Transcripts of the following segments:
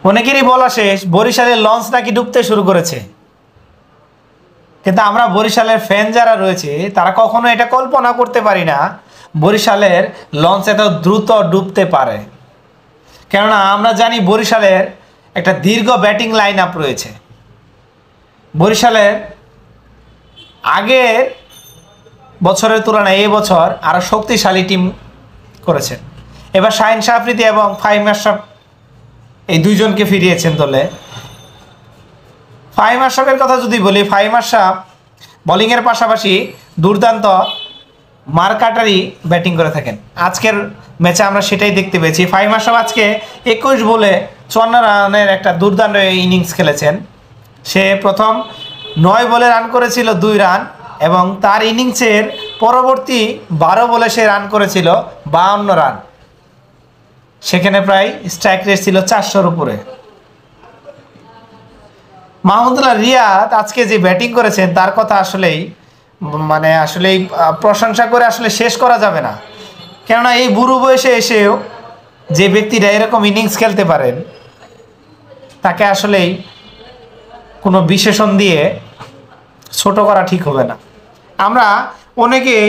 অনেকেরই বলা শেষ বরিশালের লঞ্চ নাকি ডুবতে শুরু করেছে, কিন্তু আমরা বরিশালের ফ্যান যারা রয়েছে তারা কখনো এটা কল্পনা করতে পারি না বরিশালের লঞ্চ এত দ্রুত ডুবতে পারে। কেননা আমরা জানি বরিশালের একটা দীর্ঘ ব্যাটিং লাইন আপ রয়েছে। বরিশালের আগের বছরের তুলনায় এই বছর আরও শক্তিশালী টিম করেছে। এবার শাহিন শাহ আফ্রিদি এবং ফাহিম আশরাফ এই দুইজনকে ফিরিয়েছেন দলে। ফাহিম আশরাফের কথা যদি বলি, ফাহিম আশরাফ বোলিংয়ের পাশাপাশি দুর্দান্ত মারকাটারি ব্যাটিং করে থাকেন। আজকের ম্যাচে আমরা সেটাই দেখতে পেয়েছি। ফাহিম আশরাফ আজকে 21 বলে 54 রানের একটা দুর্দান্ত ইনিংস খেলেছেন। সে প্রথম 9 বলে রান করেছিল 2 রান, এবং তার ইনিংসের পরবর্তী 12 বলে সে রান করেছিল 52 রান। সেখানে প্রায় স্ট্রাইক রেট ছিল 400-র উপরে। মাহমুদুল্লাহ রিয়াদ আজকে যে ব্যাটিং করেছেন তার কথা আসলেই প্রশংসা করে আসলে শেষ করা যাবে না। কেননা এই বুড়ো বয়সে এসেও যে ব্যক্তিরা এরকম ইনিংস খেলতে পারেন তাকে আসলেই কোনো বিশেষণ দিয়ে ছোট করা ঠিক হবে না। আমরা অনেকেই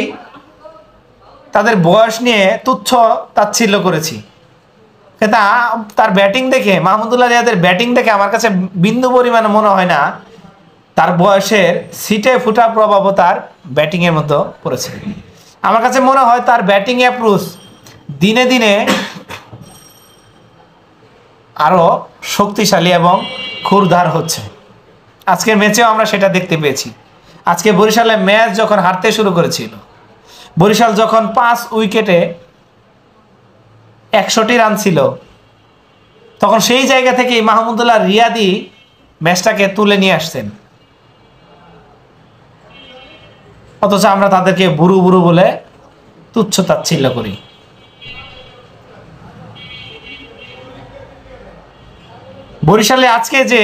তাদের বয়স নিয়ে তুচ্ছ তাচ্ছিল্য করেছি, কিন্তু তার ব্যাটিং দেখে, মাহমুদুল্লাহ রিয়াদের ব্যাটিং দেখে আমার কাছে বিন্দু পরিমাণে মনে হয় না তার বয়সের ছিটে ফুটা প্রভাবও তার ব্যাটিংয়ের মধ্যে পড়েছে। আমার কাছে মনে হয় তার ব্যাটিং অ্যাপ্রোচ দিনে দিনে আরও শক্তিশালী এবং ক্ষুরধার হচ্ছে। আজকের ম্যাচেও আমরা সেটা দেখতে পেয়েছি। আজকে বরিশালে ম্যাচ যখন হারতে শুরু করেছিল, বরিশাল যখন 5 উইকেটে 100টি রান ছিল, তখন সেই জায়গা থেকেই মাহমুদুল্লাহ রিয়াদি ম্যাচটাকে তুলে নিয়ে আসছেন। অথচ আমরা তাদেরকে বুড়ো বুড়ো বলে তুচ্ছ তাচ্ছিল্য করি। বরিশালে আজকে যে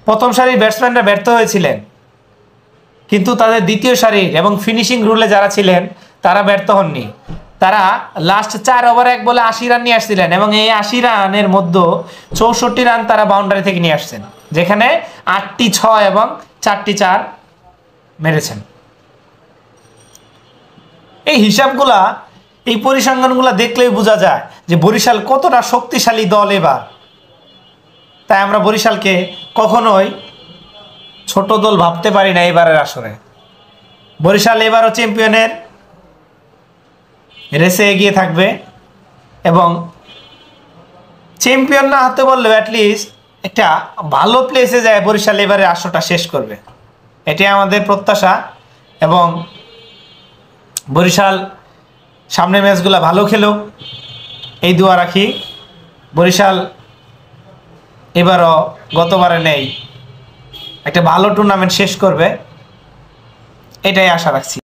প্রথম সারির ব্যাটসম্যানরা ব্যর্থ হয়েছিলেন, কিন্তু তাদের দ্বিতীয় সারির এবং ফিনিশিং রুলে যারা ছিলেন তারা ব্যর্থ হননি। তারা লাস্ট 4 ওভারে 1 বলে 80 রান নিয়ে আসছিলেন, এবং এই 80 রানের মধ্যে 64 রান তারা বাউন্ডারি থেকে নিয়ে আসছেন, যেখানে 8টি 6 এবং 4টি 4 মেরেছেন। এই হিসাবগুলা, এই পরিসংখ্যানগুলা দেখলেই বোঝা যায় যে বরিশাল কতটা শক্তিশালী দল এবার। তাই আমরা বরিশালকে কখনোই ছোট দল ভাবতে পারি না এবারের আসরে। বরিশাল এবারও চ্যাম্পিয়নের রেসে এগিয়ে থাকবে, এবং চ্যাম্পিয়ন না হতে বললেও অ্যাটলিস্ট একটা ভালো প্লেসে যায় বরিশাল এবারে আসরটা শেষ করবে, এটাই আমাদের প্রত্যাশা। এবং বরিশাল সামনের ম্যাচগুলো ভালো খেলুক এই দোয়া রাখি। বরিশাল এবারও গতবারে নেই একটা ভালো টুর্নামেন্ট শেষ করবে, এটাই আশা রাখছি।